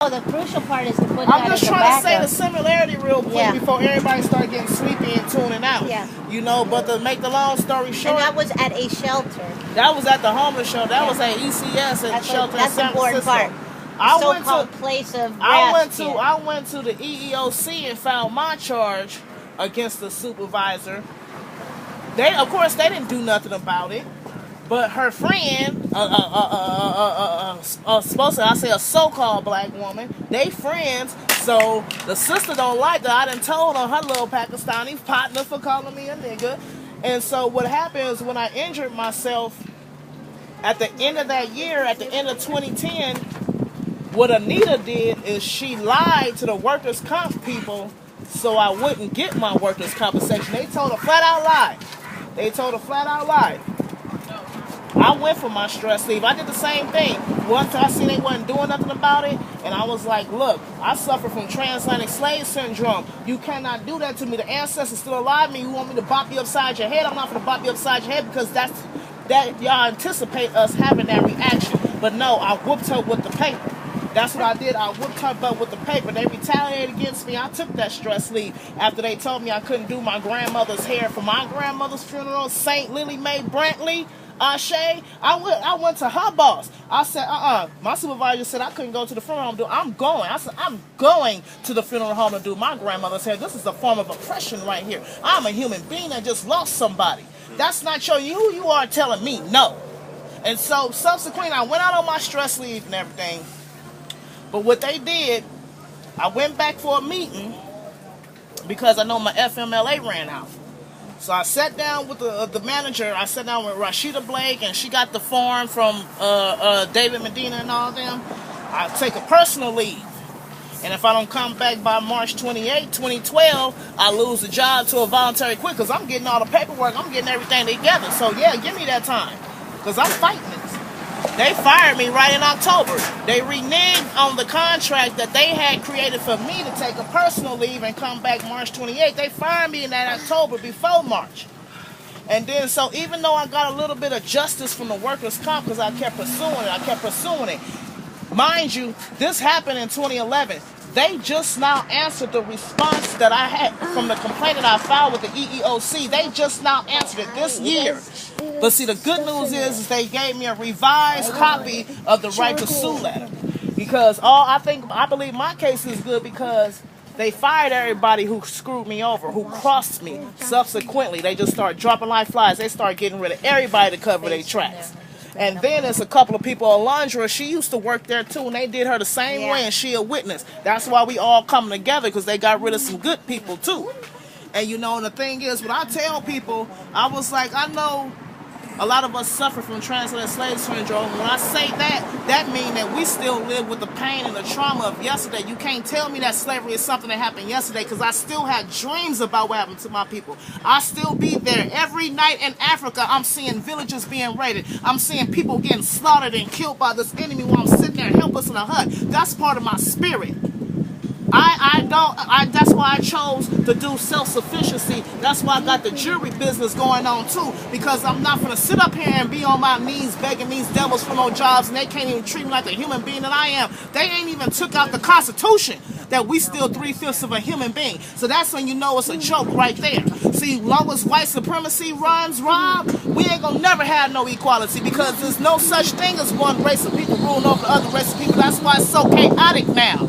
Oh, the crucial part is to put I'm just trying to say the similarity real quick before everybody start getting sleepy and tuning out. Yeah. You know, but to make the long story short. And that was at a shelter. That was at the homeless shelter. That was at ECS at shelter in San Francisco. Part. So-called place of rest. I went to the EEOC and filed my charge against the supervisor. Of course, they didn't do nothing about it. But her friend, a so-called black woman, they friends. So the sister don't like that. I done told her little Pakistani partner for calling me a nigga. And so what happens when I injured myself at the end of that year, at the end of 2010, what Anita did is she lied to the workers' comp people so I wouldn't get my workers' compensation. They told a flat-out lie. I went for my stress leave. I did the same thing. Once I seen they wasn't doing nothing about it, and I was like, look, I suffer from transatlantic slave syndrome. You cannot do that to me. The ancestors still alive me. You want me to bop you upside your head? I'm not going to bop you upside your head because that y'all anticipate us having that reaction. But no, I whooped her with the paper. That's what I did. I whooped her butt with the paper. They retaliated against me. I took that stress leave after they told me I couldn't do my grandmother's hair for my grandmother's funeral, St. Lily Mae Brantley. Ashe, I went to her boss. I said, my supervisor said I couldn't go to the funeral home. I'm going. I said, I'm going to the funeral home to do my grandmother's hair. This is a form of oppression right here. I'm a human being that just lost somebody. That's not who you are telling me no. And so subsequently, I went out on my stress leave and everything. But what they did, I went back for a meeting because I know my FMLA ran out. So I sat down with the manager. I sat down with Rashida Blake, and she got the form from David Medina and all them. I take a personal leave. And if I don't come back by March 28, 2012, I lose the job to a voluntary quit because I'm getting all the paperwork. I'm getting everything together. So, yeah, give me that time because I'm fighting this. They fired me right in October. They reneged on the contract that they had created for me to take a personal leave and come back March 28th. They fired me in that October before March. And then, so even though I got a little bit of justice from the workers' comp because I kept pursuing it. Mind you, this happened in 2011. They just now answered the response that I had from the complaint that I filed with the EEOC. They just now answered it this year. But see, the good news is they gave me a revised copy of the right to sue letter. Because I believe my case is good because they fired everybody who screwed me over, who crossed me. Subsequently, they just started dropping like flies. They started getting rid of everybody to cover their tracks. And then there's a couple of people, Alondra, she used to work there too, and they did her the same way, and she a witness. That's why we all come together, because they got rid of some good people too. And you know, and the thing is, when I tell people, I was like, I know a lot of us suffer from transatlantic slave syndrome. When I say that means that we still live with the pain and the trauma of yesterday. You can't tell me that slavery is something that happened yesterday because I still had dreams about what happened to my people. I still be there. Every night in Africa, I'm seeing villages being raided. I'm seeing people getting slaughtered and killed by this enemy while I'm sitting there helpless in a hut. That's part of my spirit. That's why I chose to do self-sufficiency. That's why I got the jewelry business going on too, because I'm not gonna sit up here and be on my knees begging these devils for no jobs, and they can't even treat me like the human being that I am. They ain't even took out the Constitution that we still 3/5 of a human being. So that's when you know it's a joke right there. See, long as white supremacy runs, Rob, we ain't gonna never have no equality, because there's no such thing as one race of people ruling over the other race of people. That's why it's so chaotic now.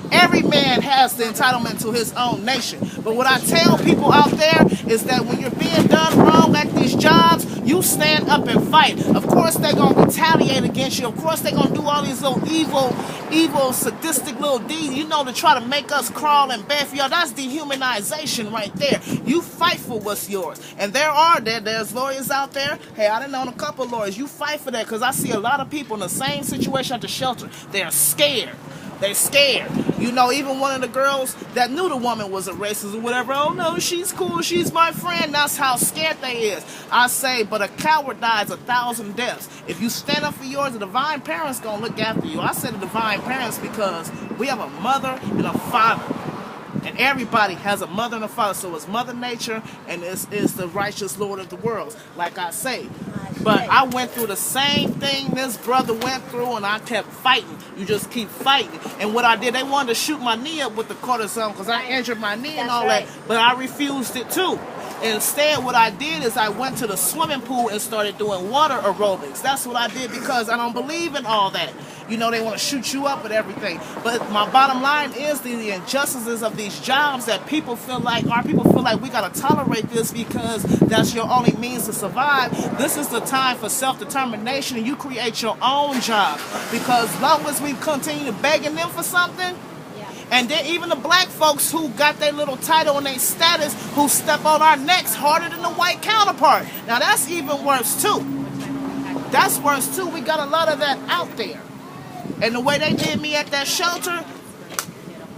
Every man has the entitlement to his own nation. But what I tell people out there is that when you're being done wrong at these jobs, you stand up and fight. Of course, they're going to retaliate against you. Of course, they're going to do all these little evil, sadistic little deeds, you know, to try to make us crawl and beg for y'all. That's dehumanization right there. You fight for what's yours. And there's lawyers out there. Hey, I done known a couple of lawyers. You fight for that, because I see a lot of people in the same situation at the shelter. They're scared. They're scared. You know, even one of the girls that knew the woman was a racist or whatever, oh no, she's cool, she's my friend. That's how scared they is. I say, but a coward dies 1,000 deaths. If you stand up for yours, the divine parents gonna look after you. I say the divine parents because we have a mother and a father. And everybody has a mother and a father. So it's Mother Nature, and it's the righteous Lord of the world, like I say. But I went through the same thing this brother went through, and I kept fighting. You just keep fighting. And what I did, they wanted to shoot my knee up with the cortisone because I injured my knee and all that. But I refused it too. Instead, what I did is I went to the swimming pool and started doing water aerobics. That's what I did because I don't believe in all that. You know, they want to shoot you up with everything. But my bottom line is the injustices of these jobs that people feel like, our people feel like we got to tolerate this because that's your only means to survive. This is the time for self-determination, and you create your own job. Because as long as we continue begging them for something, and then even the black folks who got their little title and their status, who step on our necks harder than the white counterpart. Now that's even worse too. That's worse too. We got a lot of that out there. And the way they did me at that shelter,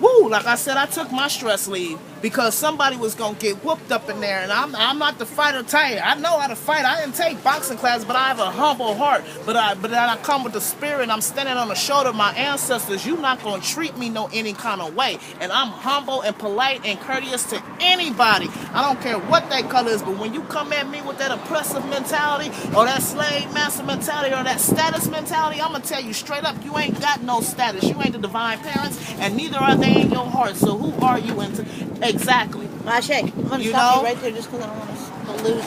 woo, like I said, I took my stress leave because somebody was going to get whooped up in there. And I'm not the fighter type. I know how to fight. I didn't take boxing class, but I have a humble heart. But then I come with the spirit, and I'm standing on the shoulder of my ancestors. You're not going to treat me no any kind of way. And I'm humble and polite and courteous to anybody. I don't care what their color is, but when you come at me with that oppressive mentality or that slave master mentality or that status mentality, I'm going to tell you straight up, you ain't got no status. You ain't the divine parents, and neither are they in your heart. So who are you into? Exactly. Ashe, I'm going to stop you right there just because I don't want to lose